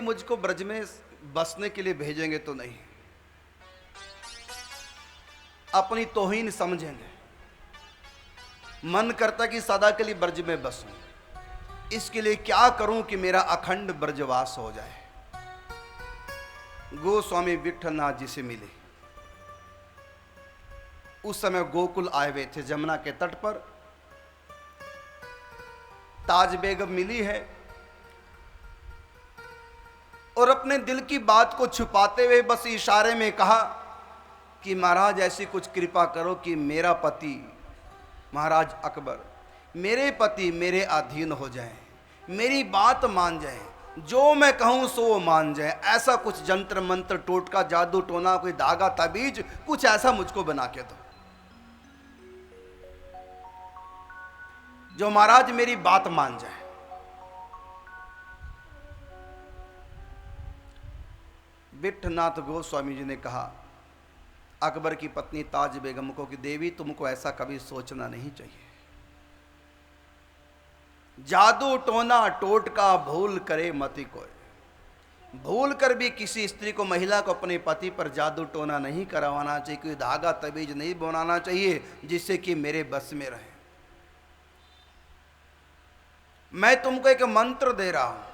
मुझको ब्रज में बसने के लिए भेजेंगे तो नहीं, अपनी तौहीन समझेंगे। मन करता कि सदा के लिए ब्रज में बसूं, इसके लिए क्या करूं कि मेरा अखंड ब्रजवास हो जाए। गोस्वामी विट्ठलनाथ जी से मिले। उस समय गोकुल आए हुए थे, जमुना के तट पर ताज बेगम मिली है और अपने दिल की बात को छुपाते हुए बस इशारे में कहा कि महाराज ऐसी कुछ कृपा करो कि मेरा पति महाराज अकबर, मेरे पति मेरे अधीन हो जाएं, मेरी बात मान जाएं, जो मैं कहूं सो वो मान जाएं। ऐसा कुछ जंत्र मंत्र टोटका जादू टोना कोई धागा ताबीज कुछ ऐसा मुझको बना के दो जो महाराज मेरी बात मान जाए। विट्ठलनाथ गोस्वामी जी ने कहा अकबर की पत्नी ताज बेगम को कि देवी तुमको ऐसा कभी सोचना नहीं चाहिए। जादू टोना टोटका भूल करे मति कोई। भूल कर भी किसी स्त्री को महिला को अपने पति पर जादू टोना नहीं करवाना चाहिए, कोई धागा तबीज नहीं बनाना चाहिए जिससे कि मेरे बस में रहे। मैं तुमको एक मंत्र दे रहा हूं।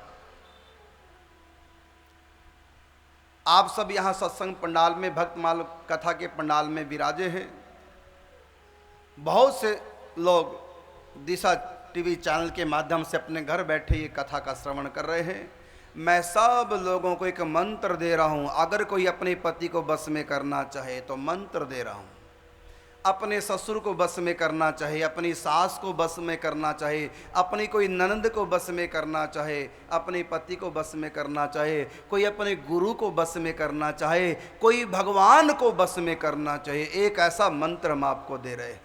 आप सब यहां सत्संग पंडाल में भक्तमाल कथा के पंडाल में विराजे हैं। बहुत से लोग दिशा टीवी चैनल के माध्यम से अपने घर बैठे ये कथा का श्रवण कर रहे हैं। मैं सब लोगों को एक मंत्र दे रहा हूं। अगर कोई अपने पति को बस में करना चाहे तो मंत्र दे रहा हूं। अपने ससुर को बस में करना चाहे, अपनी सास को बस में करना चाहे, अपनी कोई ननद को बस में करना चाहे, अपने पति को बस में करना चाहे, कोई अपने गुरु को बस में करना चाहे, कोई भगवान को बस में करना चाहे, एक ऐसा मंत्र हम आपको दे रहे हैं,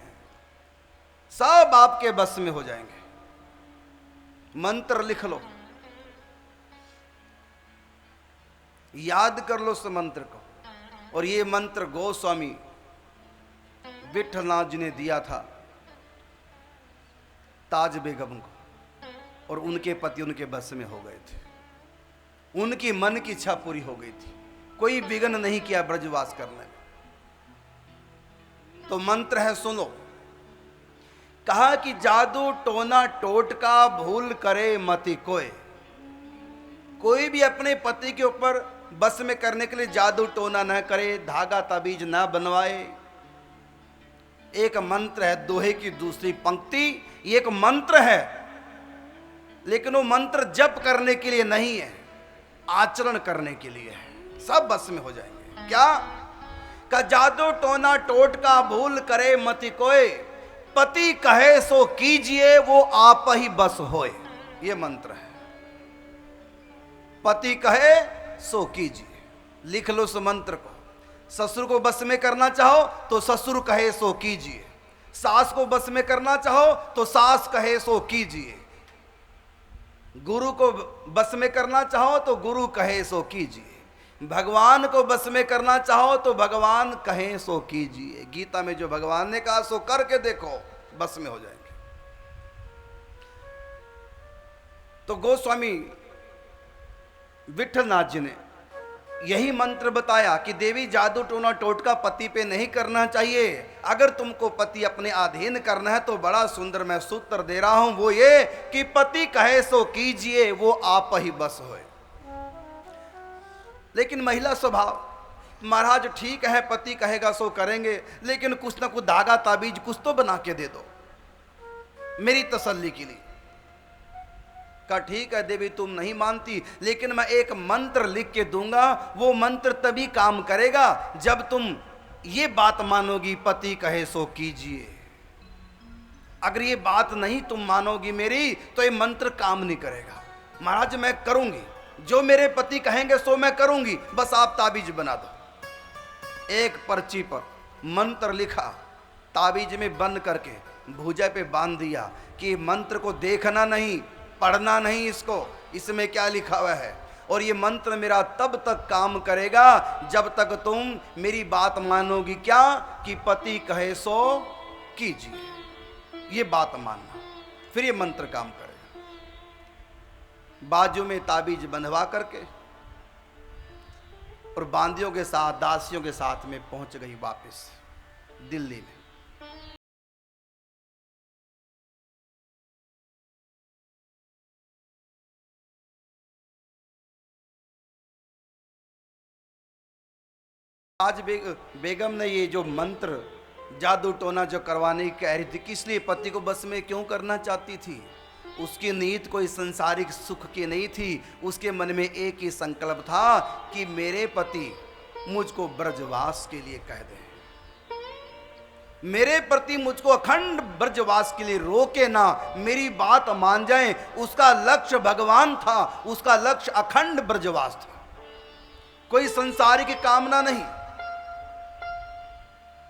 सब आपके बस में हो जाएंगे। मंत्र लिख लो, याद कर लो उस मंत्र को। और ये मंत्र गोस्वामी विट्ठलनाथ जी ने दिया था ताज बेगम को और उनके पति उनके बस में हो गए थे। उनकी मन की इच्छा पूरी हो गई थी, कोई विघ्न नहीं किया ब्रजवास करने में। तो मंत्र है, सुनो। कहा कि जादू टोना टोटका भूल करे मति कोय। कोई भी अपने पति के ऊपर बस में करने के लिए जादू टोना न करे, धागा ताबीज न बनवाए। एक मंत्र है, दोहे की दूसरी पंक्ति। ये एक मंत्र है, लेकिन वो मंत्र जप करने के लिए नहीं है, आचरण करने के लिए है। सब बस में हो जाएंगे। क्या का जादू टोना टोटका भूल करे मति कोय। पति कहे सो कीजिए वो आप ही बस होए। ये मंत्र है, पति कहे सो कीजिए। लिख लो उस मंत्र को। ससुर को बस में करना चाहो तो ससुर कहे सो कीजिए, सास को बस में करना चाहो तो सास कहे सो कीजिए, गुरु को बस में करना चाहो तो गुरु कहे सो कीजिए, भगवान को बस में करना चाहो तो भगवान कहे सो कीजिए। गीता में जो भगवान ने कहा सो करके देखो, बस में हो जाएंगे। तो गोस्वामी विट्ठलनाथ जी ने यही मंत्र बताया कि देवी जादू टोना टोटका पति पे नहीं करना चाहिए। अगर तुमको पति अपने अधीन करना है तो बड़ा सुंदर मैं सूत्र दे रहा हूं, वो ये कि पति कहे सो कीजिए वो आप ही बस होए। लेकिन महिला स्वभाव, महाराज ठीक है पति कहेगा सो करेंगे, लेकिन कुछ ना कुछ धागा ताबीज कुछ तो बना के दे दो मेरी तसल्ली के लिए। का ठीक है देवी तुम नहीं मानती, लेकिन मैं एक मंत्र लिख के दूंगा। वो मंत्र तभी काम करेगा जब तुम ये बात मानोगी पति कहे सो कीजिए। अगर ये बात नहीं तुम मानोगी मेरी तो ये मंत्र काम नहीं करेगा। महाराज मैं करूंगी, जो मेरे पति कहेंगे सो मैं करूंगी, बस आप ताबीज बना दो। एक पर्ची पर मंत्र लिखा, ताबीज में बंद करके भुजा पे बांध दिया कि मंत्र को देखना नहीं, पढ़ना नहीं, इसको इसमें क्या लिखा हुआ है। और ये मंत्र मेरा तब तक काम करेगा जब तक तुम मेरी बात मानोगी। क्या कि पति कहे सो कीजिए, ये बात मानना, फिर ये मंत्र काम करेगा। बाजू में ताबीज बंधवा करके और बांदियों के साथ, दासियों के साथ में पहुंच गई वापस दिल्ली में। आज बेगम ने ये जो मंत्र, जादू टोना जो करवाने की कह रही थी, किस लिए, पति को बस में क्यों करना चाहती थी? उसकी नीयत कोई संसारिक सुख की नहीं थी। उसके मन में एक ही संकल्प था कि मेरे पति मुझको ब्रजवास के लिए कह दें, मेरे प्रति मुझको अखंड ब्रजवास के लिए रोके ना, मेरी बात मान जाएं। उसका लक्ष्य भगवान था, उसका लक्ष्य अखंड ब्रजवास था, कोई संसारिक कामना नहीं,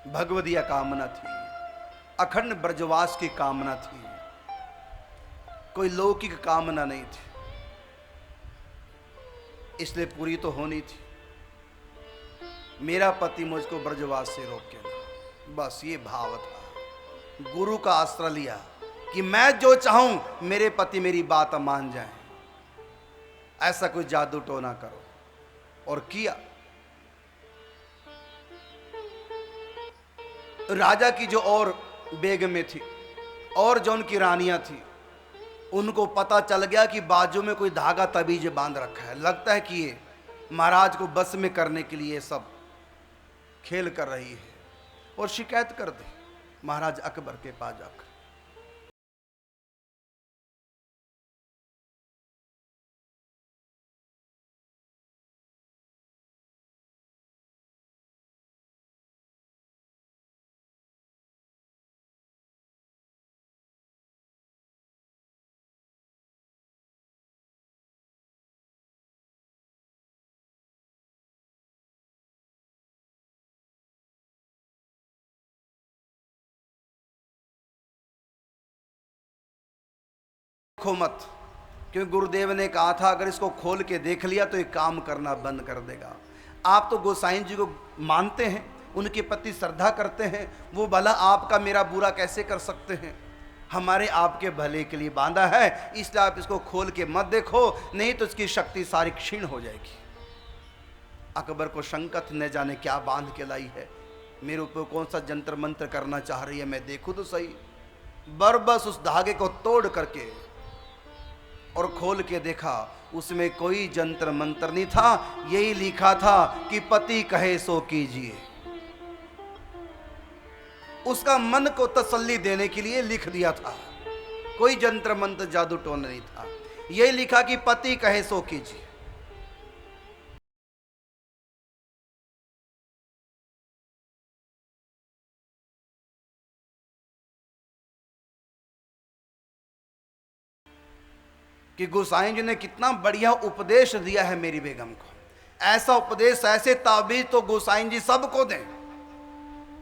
भगवदीय कामना थी, अखंड ब्रजवास की कामना थी, कोई लौकिक कामना नहीं थी। इसलिए पूरी तो होनी थी। मेरा पति मुझको ब्रजवास से रोके ना, बस ये भाव था। गुरु का आश्रय लिया कि मैं जो चाहूं मेरे पति मेरी बात मान जाएं, ऐसा कोई जादू टोना करो। और किया। राजा की जो और बेगमें थी और जो उनकी रानियां थी, उनको पता चल गया कि बाजू में कोई धागा तबीज बांध रखा है। लगता है कि ये महाराज को बस में करने के लिए सब खेल कर रही है, और शिकायत कर दी महाराज अकबर के पास जाकर। देखो मत, क्योंकि गुरुदेव ने कहा था अगर इसको खोल के देख लिया तो ये काम करना बंद कर देगा। आप तो गोसाई जी को मानते हैं, उनके प्रति श्रद्धा करते हैं, वो भला आपका मेरा बुरा कैसे कर सकते हैं? हमारे आपके भले के लिए बांधा है, इसलिए आप इसको खोल के मत देखो, नहीं तो इसकी शक्ति सारी क्षीण हो जाएगी। अकबर को शंकत न जाने क्या बांध के लाई है, मेरे ऊपर कौन सा जंतर मंत्र करना चाह रही है, मैं देखूं तो सही। बरबस उस धागे को तोड़ करके और खोल के देखा, उसमें कोई जंतर मंत्र नहीं था, यही लिखा था कि पति कहे सो कीजिए। उसका मन को तसल्ली देने के लिए लिख दिया था, कोई जंत्र मंत्र जादू टोना नहीं था, यही लिखा कि पति कहे सो कीजिए। कि गोसाई जी ने कितना बढ़िया उपदेश दिया है मेरी बेगम को। ऐसा उपदेश, ऐसे ताबीज तो गोसाई जी सबको दें।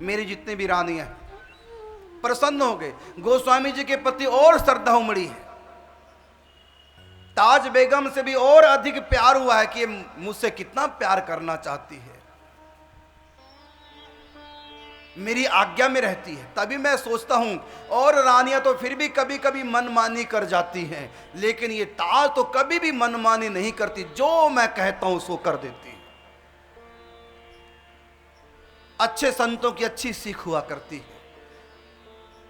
मेरी जितने भी रानियां हैं प्रसन्न हो गए, गोस्वामी जी के प्रति और श्रद्धा उमड़ी है। ताज बेगम से भी और अधिक प्यार हुआ है कि मुझसे कितना प्यार करना चाहती है, मेरी आज्ञा में रहती है। तभी मैं सोचता हूं, और रानियां तो फिर भी कभी कभी मनमानी कर जाती हैं, लेकिन ये ताज तो कभी भी मनमानी नहीं करती, जो मैं कहता हूं सो कर देती है। अच्छे संतों की अच्छी सीख हुआ करती है,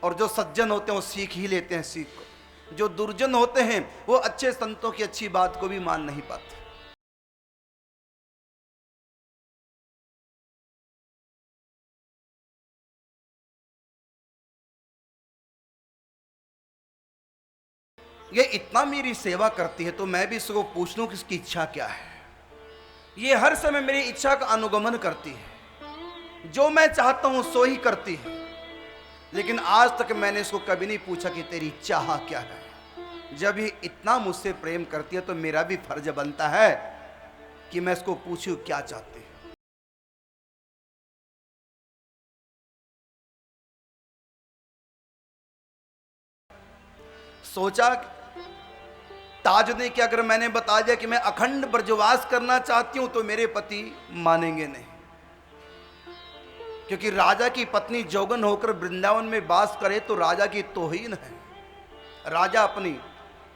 और जो सज्जन होते हैं वो सीख ही लेते हैं सीख को। जो दुर्जन होते हैं वो अच्छे संतों की अच्छी बात को भी मान नहीं पाते। ये इतना मेरी सेवा करती है तो मैं भी इसको पूछ लूं कि इसकी इच्छा क्या है। ये हर समय मेरी इच्छा का अनुगमन करती है, जो मैं चाहता हूं सो ही करती है। लेकिन आज तक मैंने इसको कभी नहीं पूछा कि तेरी चाह क्या है। जब ये इतना मुझसे प्रेम करती है तो मेरा भी फर्ज बनता है कि मैं इसको पूछूं क्या चाहती है। सोचा ताज ने कि अगर मैंने बता दिया कि मैं अखंड ब्रजवास करना चाहती हूं तो मेरे पति मानेंगे नहीं, क्योंकि राजा की पत्नी जोगन होकर वृंदावन में वास करे तो राजा की तौहीन है, राजा अपनी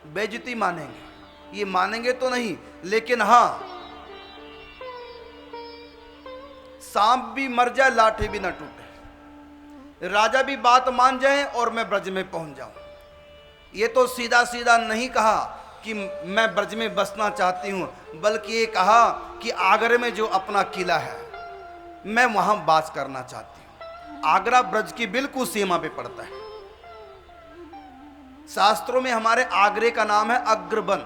बेइज्जती मानेंगे। ये मानेंगे तो नहीं, लेकिन हां सांप भी मर जाए, लाठी भी ना टूटे, राजा भी बात मान जाए और मैं ब्रज में पहुंच जाऊं। ये तो सीधा सीधा नहीं कहा कि मैं ब्रज में बसना चाहती हूं, बल्कि ये कहा कि आगरे में जो अपना किला है मैं वहां वास करना चाहती हूं। आगरा ब्रज की बिल्कुल सीमा पे पड़ता है। शास्त्रों में हमारे आगरे का नाम है अग्रवन।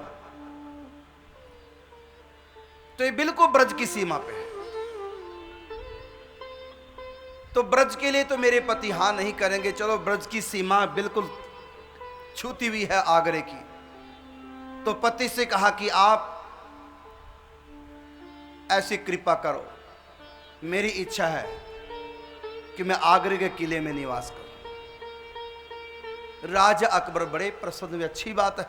तो ये बिल्कुल ब्रज की सीमा पे है। तो ब्रज के लिए तो मेरे पति हां नहीं करेंगे, चलो ब्रज की सीमा बिल्कुल छूती हुई है आगरे की। तो पति से कहा कि आप ऐसी कृपा करो, मेरी इच्छा है कि मैं आगरे के किले में निवास करूं। राजा अकबर बड़े प्रसन्न हुए, अच्छी बात है।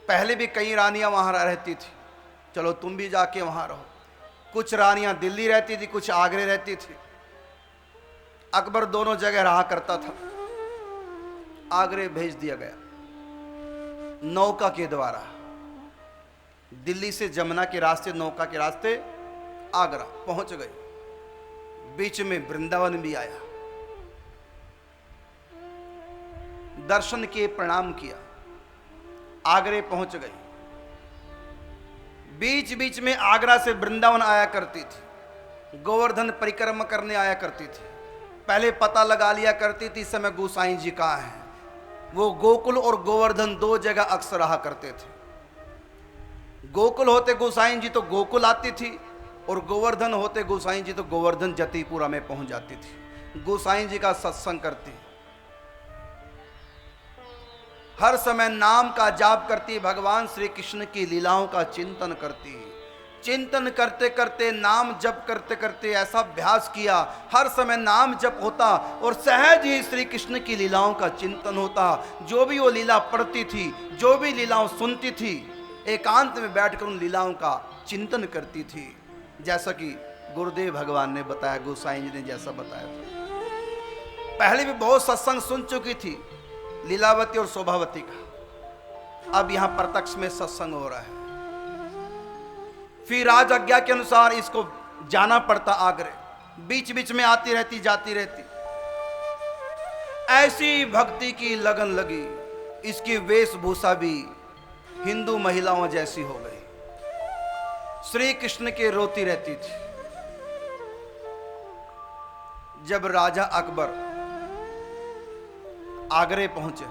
पहले भी कई रानियां वहां रहती थी, चलो तुम भी जाके वहां रहो। कुछ रानियां दिल्ली रहती थी, कुछ आगरे रहती थी। अकबर दोनों जगह रहा करता था। आगरे भेज दिया गया नौका के द्वारा, दिल्ली से जमुना के रास्ते, नौका के रास्ते आगरा पहुंच गए। बीच में वृंदावन भी आया, दर्शन किए, प्रणाम किया, आगरे पहुंच गई। बीच बीच में आगरा से वृंदावन आया करती थी, गोवर्धन परिक्रमा करने आया करती थी। पहले पता लगा लिया करती थी इस समय गोसाई जी कहाँ हैं। वो गोकुल और गोवर्धन दो जगह अक्सर रहा करते थे। गोकुल होते गोसाई जी तो गोकुल आती थी, और गोवर्धन होते गोसाई जी तो गोवर्धन जतिपुरा में पहुंच जाती थी। गोसाई जी का सत्संग करती, हर समय नाम का जाप करती, भगवान श्री कृष्ण की लीलाओं का चिंतन करती। चिंतन करते करते, नाम जप करते करते ऐसा अभ्यास किया, हर समय नाम जप होता और सहज ही श्री कृष्ण की लीलाओं का चिंतन होता। जो भी वो लीला पढ़ती थी, जो भी लीलाओं सुनती थी, एकांत में बैठकर उन लीलाओं का चिंतन करती थी, जैसा कि गुरुदेव भगवान ने बताया, गोसाई जी ने जैसा बताया था। पहले भी बहुत सत्संग सुन चुकी थी लीलावती और शोभावती का, अब यहां प्रत्यक्ष में सत्संग हो रहा है। फिर राज आज्ञा के अनुसार इसको जाना पड़ता आगरे, बीच बीच में आती रहती, जाती रहती। ऐसी भक्ति की लगन लगी, इसकी वेशभूषा भी हिंदू महिलाओं जैसी हो गई, श्री कृष्ण के रोती रहती थी। जब राजा अकबर आगरे पहुंचे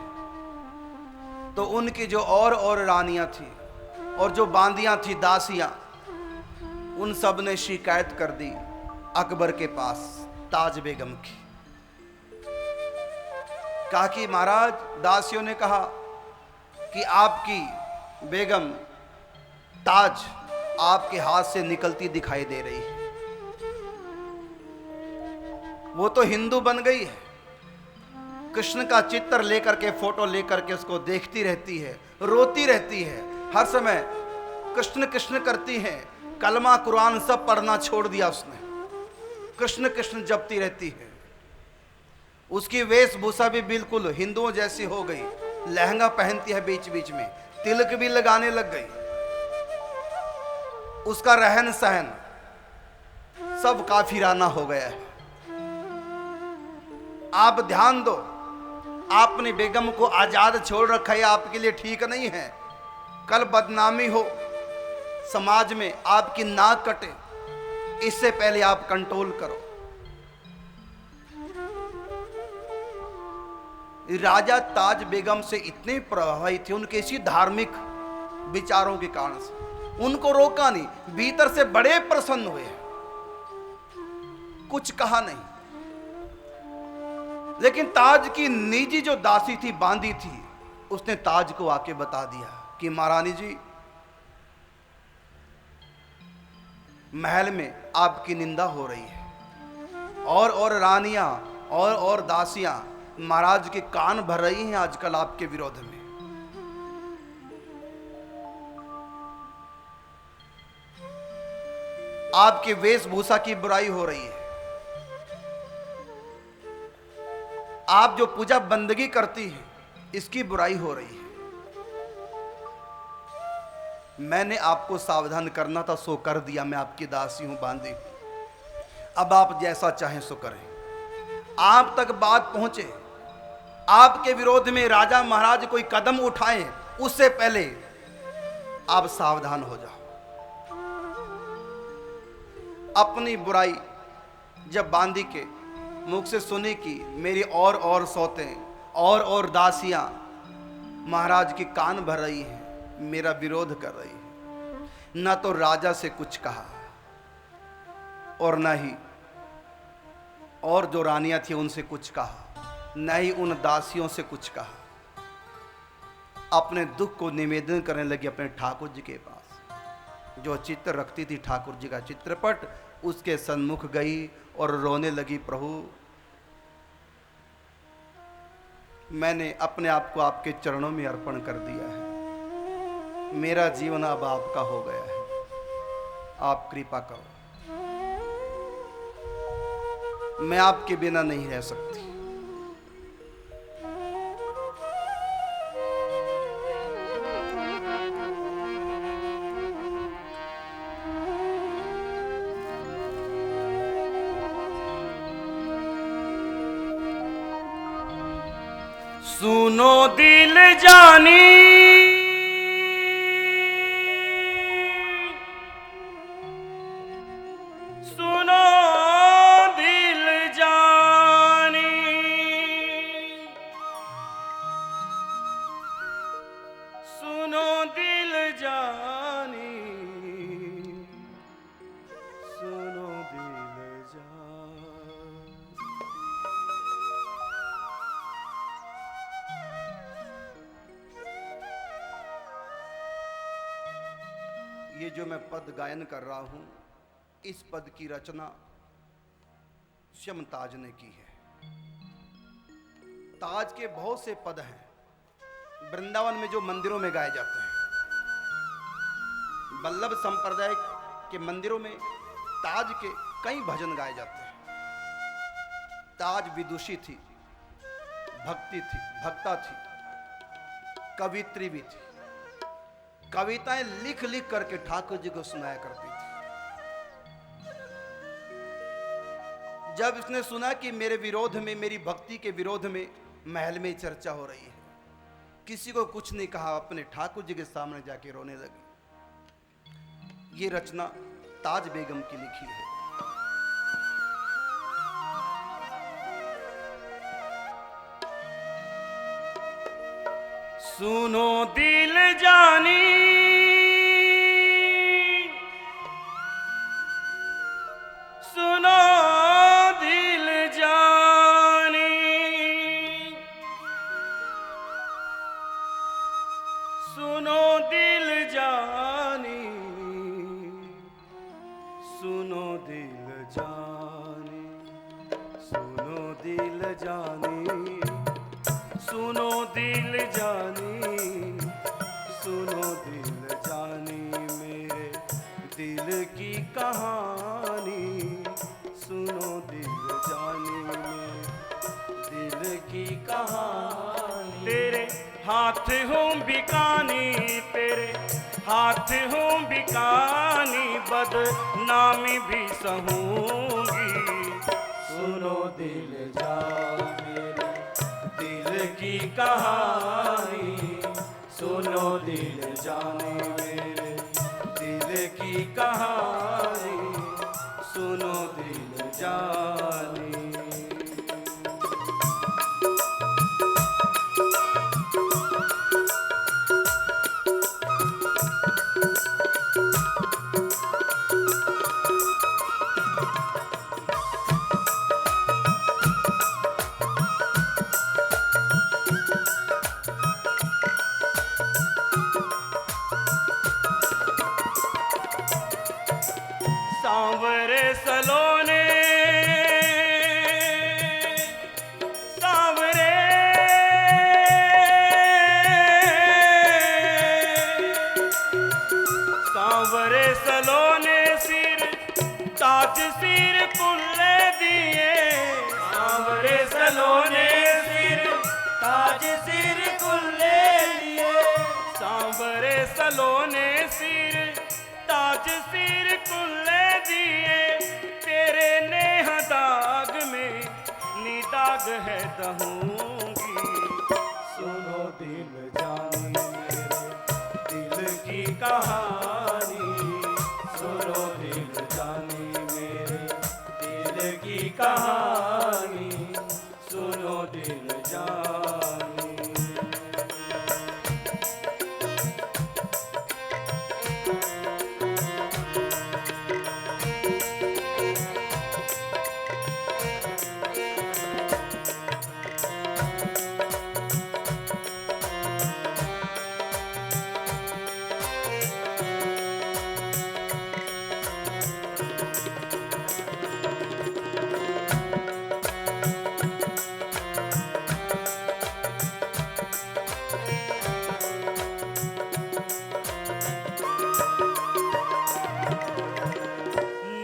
तो उनकी जो और रानियां थी और जो बांदियां थी, दासियां, उन सब ने शिकायत कर दी अकबर के पास ताज बेगम की। कहा कि महाराज, दासियों ने कहा कि आपकी बेगम ताज आपके हाथ से निकलती दिखाई दे रही है। वो तो हिंदू बन गई है, कृष्ण का चित्र लेकर के, फोटो लेकर के उसको देखती रहती है, रोती रहती है, हर समय कृष्ण कृष्ण करती है। कलमा कुरान सब पढ़ना छोड़ दिया उसने, कृष्ण कृष्ण जपती रहती है। उसकी वेशभूषा भी बिल्कुल हिंदुओं जैसी हो गई, लहंगा पहनती है, बीच बीच में तिलक भी लगाने लग गई। उसका रहन सहन सब काफिराना हो गया है। आप ध्यान दो, आपने बेगम को आजाद छोड़ रखा है, आपके लिए ठीक नहीं है। कल बदनामी हो समाज में, आपकी नाक कटे, इससे पहले आप कंट्रोल करो। राजा ताज बेगम से इतने प्रभावित थे उनके इसी धार्मिक विचारों के कारण से, उनको रोका नहीं, भीतर से बड़े प्रसन्न हुए, कुछ कहा नहीं। लेकिन ताज की निजी जो दासी थी, बांदी थी, उसने ताज को आके बता दिया कि महारानी जी, महल में आपकी निंदा हो रही है, और रानियां और दासियां महाराज के कान भर रही हैं आजकल आपके विरोध में। आपकी वेशभूषा की बुराई हो रही है, आप जो पूजा बंदगी करती हैं इसकी बुराई हो रही है। मैंने आपको सावधान करना था, सो कर दिया। मैं आपकी दासी हूं, बांदी हूं। अब आप जैसा चाहें सो करें। आप तक बात पहुंचे, आपके विरोध में राजा महाराज कोई कदम उठाएं, उससे पहले आप सावधान हो जाओ। अपनी बुराई जब बांदी के मुख से सुनी कि मेरी और सौतें और दासियां महाराज के कान भर रही हैं, मेरा विरोध कर रही है, ना तो राजा से कुछ कहा और ना ही और जो रानियां थी उनसे कुछ कहा, न ही उन दासियों से कुछ कहा। अपने दुख को निवेदन करने लगी अपने ठाकुर जी के पास। जो चित्र रखती थी ठाकुर जी का चित्रपट, उसके सन्मुख गई और रोने लगी, प्रभु मैंने अपने आप को आपके चरणों में अर्पण कर दिया है। मेरा जीवन अब आपका हो गया है, आप कृपा करो, मैं आपके बिना नहीं रह सकती। सुनो दिल जानी, सुनो दिल जानी, सुनो दिल जानी, सुनो दिल जानी। ये जो मैं पद गायन कर रहा हूं, इस पद की रचना स्वयं ताज ने की है। ताज के बहुत से पद हैं वृंदावन में जो मंदिरों में गाए जाते हैं। वल्लभ संप्रदाय के मंदिरों में ताज के कई भजन गाए जाते हैं। ताज विदुषी थी, भक्ति थी, भक्ता थी, कवित्री भी थी। कविताएं लिख लिख करके ठाकुर जी को सुनाया करती थी। जब इसने सुना कि मेरे विरोध में, मेरी भक्ति के विरोध में महल में चर्चा हो रही है, किसी को कुछ नहीं कहा, अपने ठाकुर जी के सामने जाके रोने लगी। ये रचना ताज बेगम की लिखी है। सुनो दिल जानी, सुनो दिल जानी, सुनो दिल जानी, सुनो दिल जानी, सुनो दिल जानी, सुनो दिल जानी, सुनो दिल जानी, मेरे दिल की कहानी, सुनो दिल जानी, मेरे दिल की कहानी। तेरे हाथ हूँ बिकानी, तेरे हाथ हूँ बिकानी, बदनामी भी सहूंगी, सुनो दिल जानी, दिल की कहानी, सुनो दिल जाने, मेरे दिल की कहानी, सुनो दिल जाने। सांवरे सलोने, सांवरे सांवरे सलोने, सिर ताज सिर कुल्ले दिए, सांवरे सलोने, सिर ताज सिर कुल्ले लिए, सांवरे सलोने, सिर कुल्ले दिए, तेरे नेह दाग में नी दाग है दहूंगी। सुनो दिल जानी मेरे दिल की कहानी, सुनो दिल जानी मेरे दिल की कहानी, सुनो दिल जानी।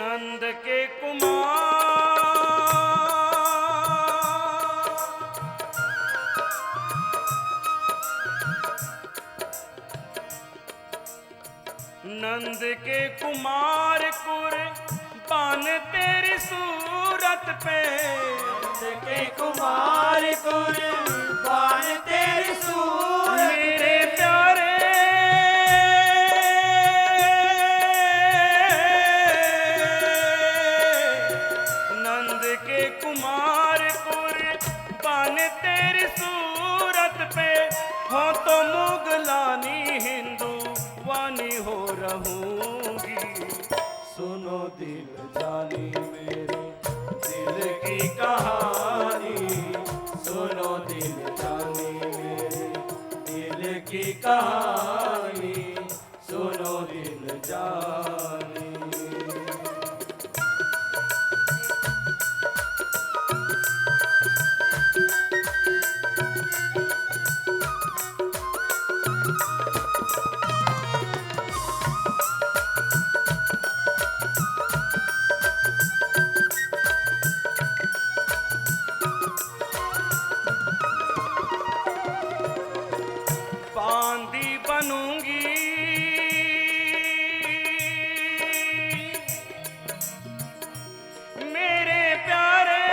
नंद के कुमार नंद के कुमार कुर्बान तेरी सूरत पे, नंद के कुमार कुर्बान तेरी सूरत मेरे प्यारे नंद के कुमार कुर्बान तेरी सूरत पे, हो तो मुगलानी हिंदू वानी हो रहूंगी। सुनो दिल जानी मेरे दिल की कहानी, सुनो दिल जानी मेरे दिल की कहानी, सुनो दिल जानी। बांदी बनूंगी मेरे प्यारे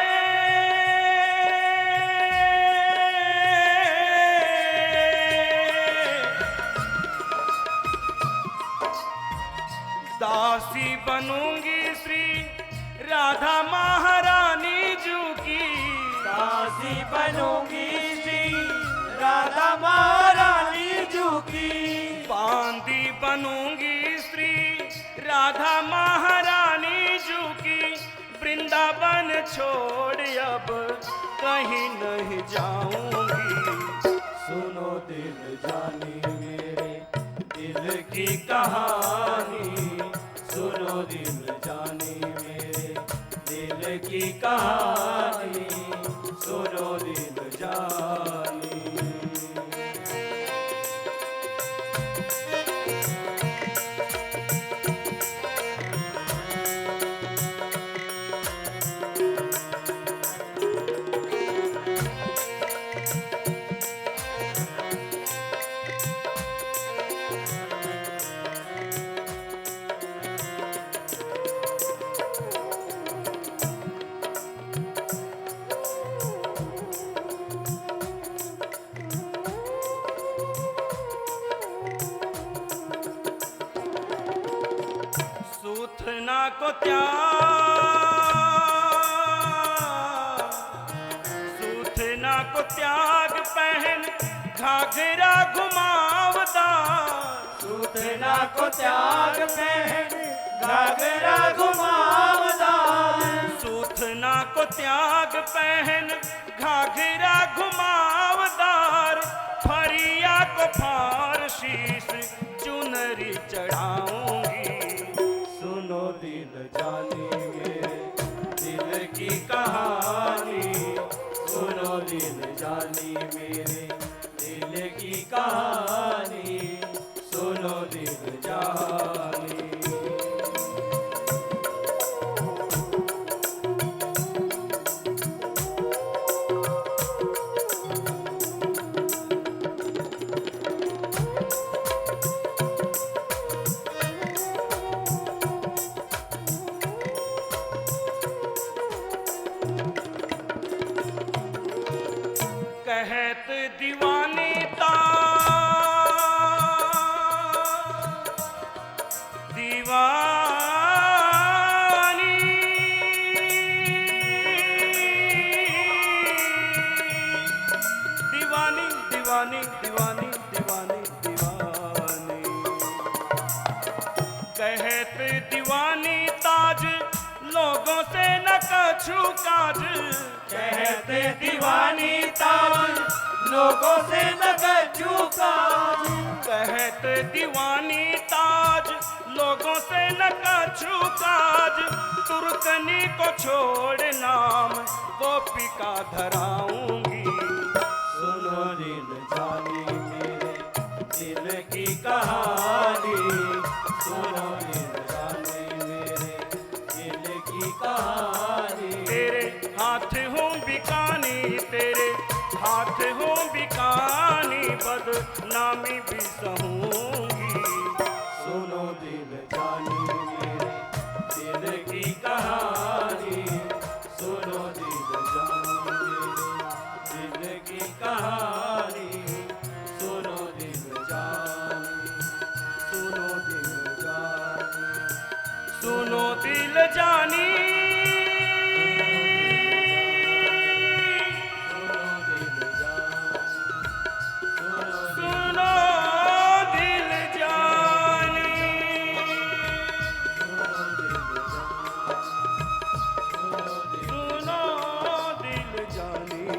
दासी बनूंगी श्री राधा महारानी जू की, दासी बनूंगी श्री राधा महारानी जू की, बांदी बनूंगी श्री राधा महारानी जू की, वृंदावन छोड़ अब कहीं नहीं जाऊंगी। सुनो दिल जानी मेरे दिल की कहानी, सुनो दिल जानी मेरे दिल की कहानी, सुनो दिल जानी। सूथना को सूथना को त्याग पहन घाघरा घुमावदार, सूथना को त्याग पहन घाघरा घुमावदार, सूथना को त्याग पहन घाघरा घुमावदार, फरिया को फार शीश चुनरी चढ़ाऊंगी। सुनो दिल जानी मेरे दिल की कहानी, सुनो दिल जानी मेरे दिल की कहानी, सुनो दिल जानी। कहत दीवानी ता दीवानी दीवानी दीवानी दीवानी दीवानी दीवानी कहत दीवानी ताज लोगों से न कछु काज कहते दीवानी ताज लोगों से न कछु काज कहत दीवानी ताज लोगों से न कछु काज तुर्कनी को छोड़ नाम गोपिका धराऊंगी सुनो दिल जानी मेरे दिल की कहानी सुनो दिल जानी मेरे दिल की कहानी तेरे हाथ हूँ बिकानी तेरे हाथ हूँ बिकानी बदनामी भी सहूंगी सुनो दिल जानी मेरे दिल की कहानी सुनो दिल जानी मेरे दिल की कहानी सुनो दिल जानी सुनो दिल जानी सुनो दिल जानी सुनो दिल जानी सुनो सुनो दिल जानी सुनो दिल जानी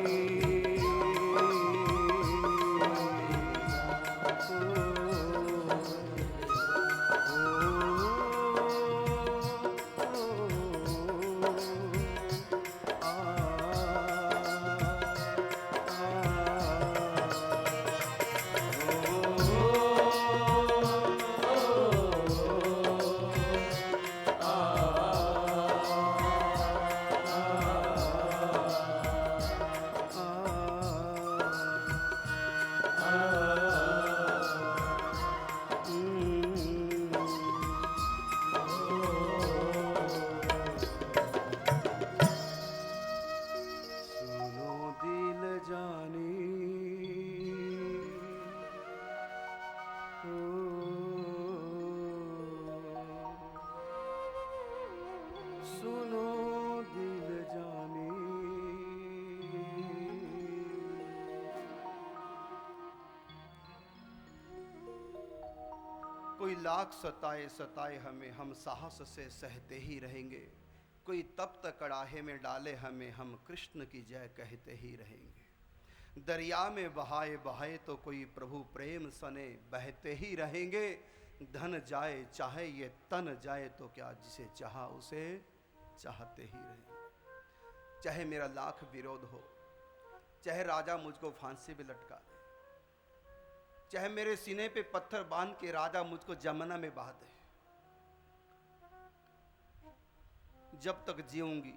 सुनो दिल जानी सुनो दिल जानी कोई लाख सताए सताए हमें हम साहस से सहते ही रहेंगे कोई तब तक कड़ाहे में डाले हमें हम कृष्ण की जय कहते ही रहेंगे दरिया में बहाए बहाए तो कोई प्रभु प्रेम सने बहते ही रहेंगे धन जाए चाहे ये तन जाए तो क्या जिसे चाहा उसे चाहते ही रहेंगे चाहे मेरा लाख विरोध हो चाहे राजा मुझको फांसी पे लटका दे चाहे मेरे सीने पे पत्थर बांध के राजा मुझको जमुना में बहा दे जब तक जीऊंगी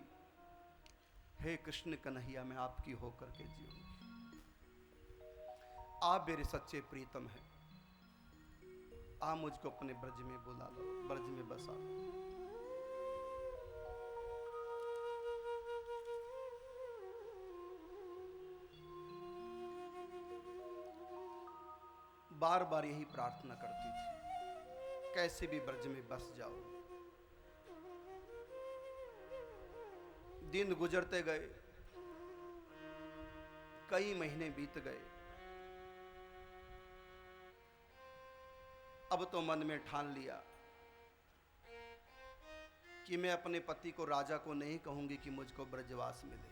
हे कृष्ण कन्हैया मैं आपकी होकर के जीऊंगी आप मेरे सच्चे प्रीतम हैं आप मुझको अपने ब्रज में बुला लो ब्रज में बसा लो बार बार यही प्रार्थना करती थी कैसे भी ब्रज में बस जाओ दिन गुजरते गए कई महीने बीत गए अब तो मन में ठान लिया कि मैं अपने पति को राजा को नहीं कहूंगी कि मुझको ब्रजवास मिले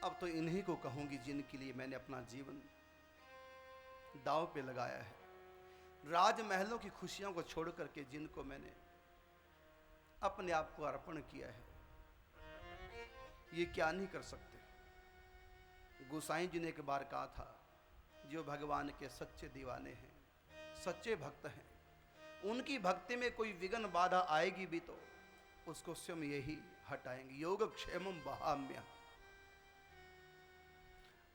अब तो इन्हीं को कहूंगी जिनके लिए मैंने अपना जीवन दांव पे लगाया है राजमहलों की खुशियों को छोड़ करके जिनको मैंने अपने आप को अर्पण किया है ये क्या नहीं कर सकते गोसाई जी ने एक बार कहा था जो भगवान के सच्चे दीवाने हैं सच्चे भक्त हैं उनकी भक्ति में कोई विघ्न बाधा आएगी भी तो उसको स्वयं यही हटाएंगे योगक्षेमम बहाम्य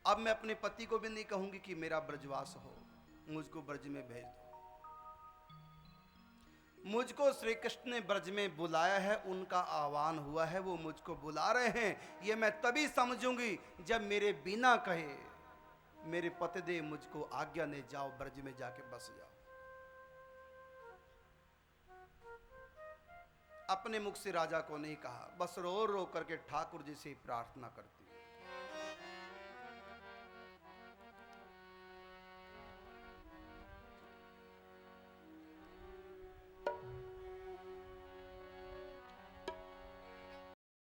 अब मैं अपने पति को भी नहीं कहूंगी कि मेरा ब्रजवास हो मुझको ब्रज में भेज दो मुझको श्री कृष्ण ने ब्रज में बुलाया है, उनका आह्वान हुआ है, वो मुझको बुला रहे हैं। ये मैं तभी समझूंगी जब मेरे बिना कहे मेरे पतिदेव मुझको आज्ञा ने जाओ ब्रज में जाके बस जाओ। अपने मुख से राजा को नहीं कहा, बस रो रो करके ठाकुर जी से प्रार्थना करती।